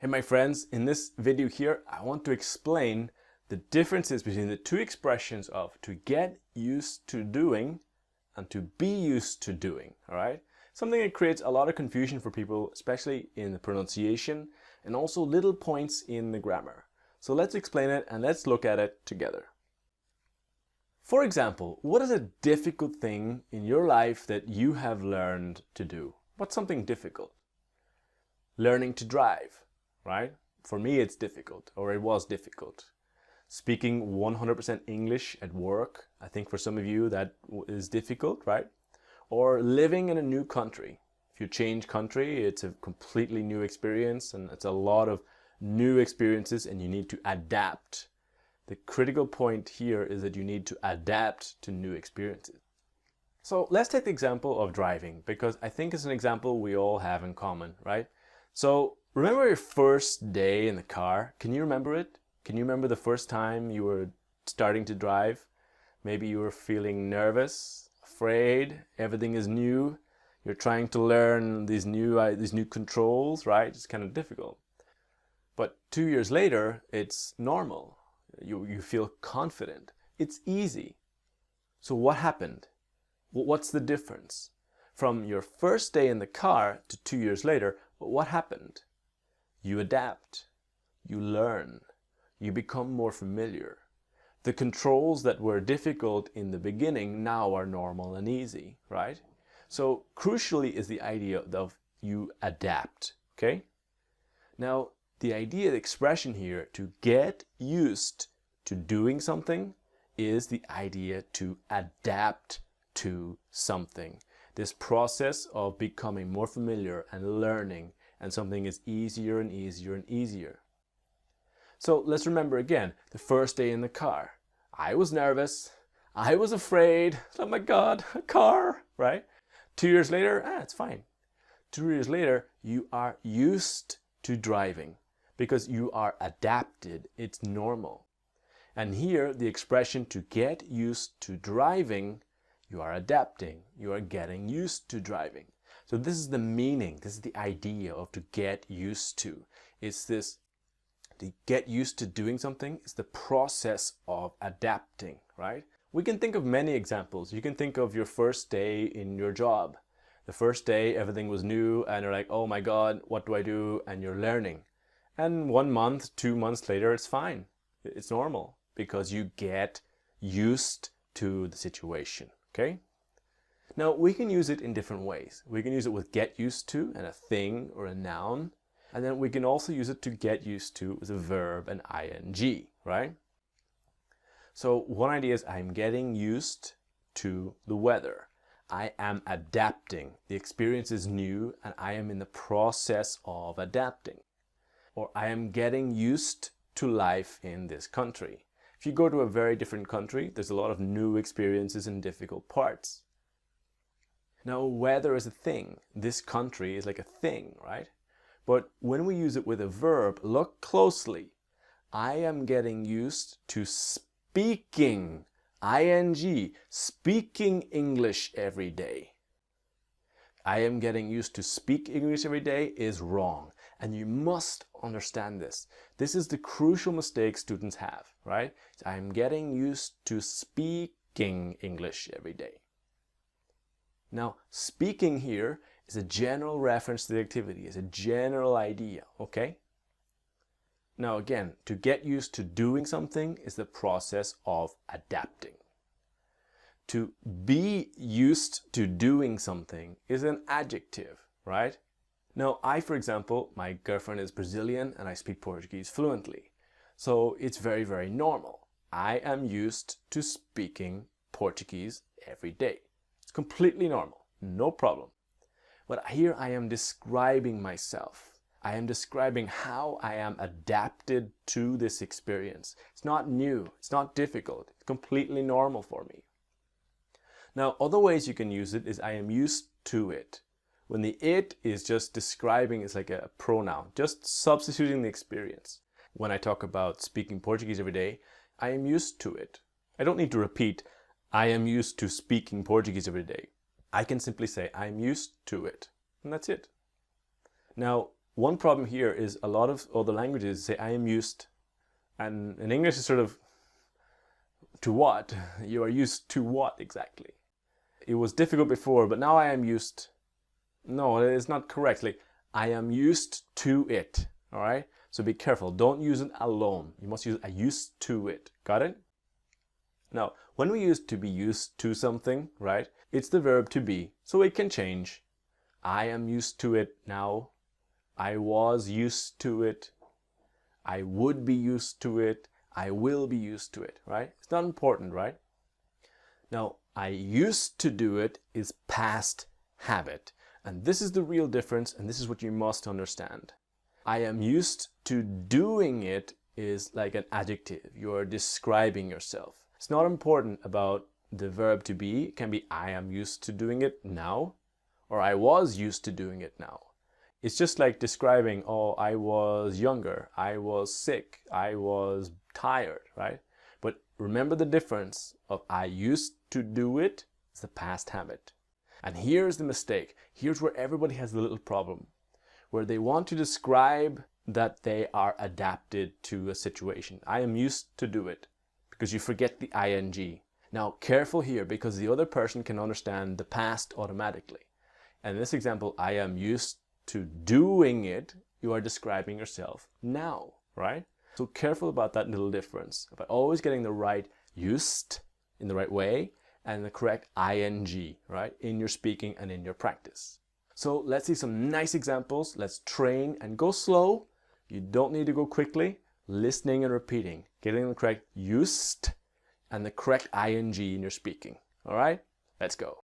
Hey my friends, in this video here I want to explain the differences between the two expressions of to get used to doing and to be used to doing, alright? Something that creates a lot of confusion for people, especially in the pronunciation and also little points in the grammar. So let's explain it and let's look at it together. For example, what is a difficult thing in your life that you have learned to do? What's something difficult? Learning to drive. Right? For me it's difficult, or it was difficult. Speaking 100% English at work, I think for some of you that is difficult, right? Or living in a new country. If you change country, it's a completely new experience and it's a lot of new experiences and you need to adapt. The critical point here is that you need to adapt to new experiences. So let's take the example of driving, because I think it's an example we all have in common, right? So remember your first day in the car? Can you remember it? Can you remember the first time you were starting to drive? Maybe you were feeling nervous, afraid, everything is new. You're trying to learn these new controls, right? It's kind of difficult. But 2 years later, it's normal. You feel confident. It's easy. So what happened? What's the difference? From your first day in the car to 2 years later, what happened? You adapt, you learn, you become more familiar. The controls that were difficult in the beginning now are normal and easy, right? So crucially is the idea of you adapt, okay? Now, the idea, the expression here, to get used to doing something, is the idea to adapt to something. This process of becoming more familiar and learning, and something is easier and easier and easier. So let's remember again, the first day in the car. I was nervous, I was afraid, oh my God, a car, right? 2 years later, it's fine. 2 years later, you are used to driving because you are adapted, it's normal. And here, the expression to get used to driving, you are adapting, you are getting used to driving. So this is the meaning, this is the idea of to get used to. It's this, to get used to doing something is the process of adapting, right? We can think of many examples. You can think of your first day in your job. The first day, everything was new and you're like, oh my God, what do I do? And you're learning. And 1 month, 2 months later, it's fine. It's normal because you get used to the situation, okay? Now, we can use it in different ways. We can use it with get used to and a thing or a noun. And then we can also use it to get used to with a verb and ing, right? So one idea is I'm getting used to the weather. I am adapting. The experience is new and I am in the process of adapting. Or I am getting used to life in this country. If you go to a very different country, there's a lot of new experiences and difficult parts. Now, weather is a thing. This country is like a thing, right? But when we use it with a verb, look closely. I am getting used to speaking, ing, speaking English every day. I am getting used to speak English every day is wrong. And you must understand this. This is the crucial mistake students have, right? I'm getting used to speaking English every day. Now, speaking here is a general reference to the activity, is a general idea, okay? Now again, to get used to doing something is the process of adapting. To be used to doing something is an adjective, right? Now, for example, my girlfriend is Brazilian and I speak Portuguese fluently. So it's very, very normal. I am used to speaking Portuguese every day. It's completely normal, no problem. But here I am describing myself. I am describing how I am adapted to this experience. It's not new, it's not difficult, it's completely normal for me. Now, other ways you can use it is I am used to it. When the it is just describing, it's like a pronoun, just substituting the experience. When I talk about speaking Portuguese every day, I am used to it. I don't need to repeat, I am used to speaking Portuguese every day. I can simply say, I'm used to it. And that's it. Now, One problem here is a lot of other languages say I am used, and in English it's sort of to what? You are used to what exactly? It was difficult before, but now I am used. No, it is not correctly. I am used to it. All right? So be careful. Don't use it alone. You must use I used to it. Got it? Now, when we use to be used to something, right? It's the verb to be, so it can change. I am used to it now. I was used to it. I would be used to it. I will be used to it, right? It's not important, right? Now, I used to do it is past habit. And this is the real difference, and this is what you must understand. I am used to doing it is like an adjective. You are describing yourself. It's not important about the verb to be. It can be I am used to doing it now, or I was used to doing it now. It's just like describing, oh, I was younger, I was sick, I was tired, right? But remember the difference of I used to do it is the past habit. And here's the mistake. Here's where everybody has a little problem, where they want to describe that they are adapted to a situation. I am used to do it, because you forget the ing. Now, careful here, because the other person can understand the past automatically. And in this example, I am used to doing it, you are describing yourself now, right? So careful about that little difference, about always getting the right used in the right way and the correct ing, right, in your speaking and in your practice. So let's see some nice examples. Let's train and go slow. You don't need to go quickly. Listening and repeating, getting the correct used and the correct ing in your speaking. All right, let's go.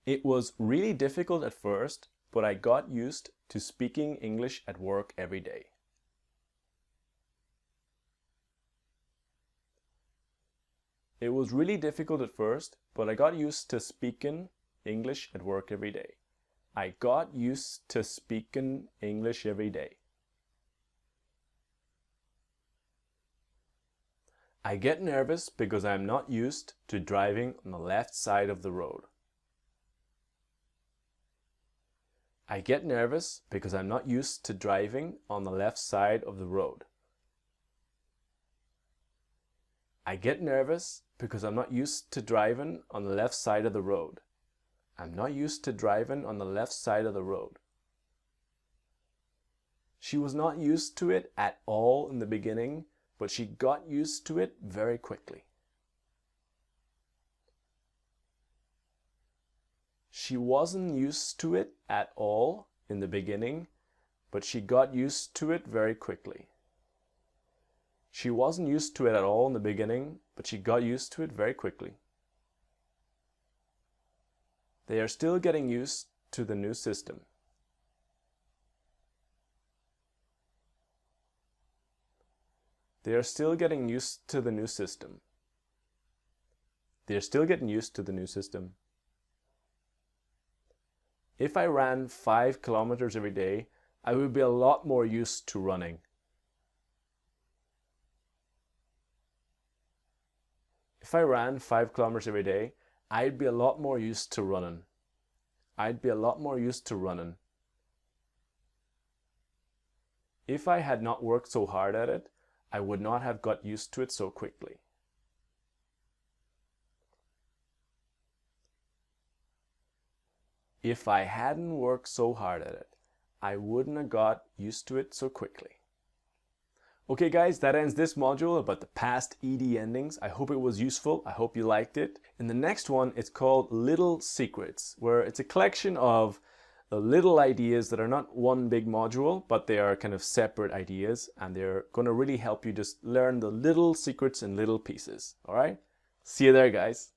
It was really difficult at first, but I got used to speaking English at work every day. It was really difficult at first, but I got used to speaking English at work every day. I got used to speaking English every day. I get nervous because I'm not used to driving on the left side of the road. I get nervous because I'm not used to driving on the left side of the road. I get nervous because I'm not used to driving on the left side of the road. I'm not used to driving on the left side of the road. She was not used to it at all in the beginning, but she got used to it very quickly. She wasn't used to it at all in the beginning, but she got used to it very quickly. She wasn't used to it at all in the beginning, but she got used to it very quickly. They are still getting used to the new system. They are still getting used to the new system. They are still getting used to the new system. If I ran 5 kilometers every day, I would be a lot more used to running. If I ran 5 kilometers every day, I'd be a lot more used to running. I'd be a lot more used to running. If I had not worked so hard at it, I would not have got used to it so quickly. If I hadn't worked so hard at it, I wouldn't have got used to it so quickly. Okay guys, that ends this module about the past ed endings. I hope it was useful. I hope you liked it. In the next one, it's called Little Secrets, where it's a collection of little ideas that are not one big module, but they are kind of separate ideas, and they're going to really help you just learn the little secrets in little pieces. All right? See you there, guys.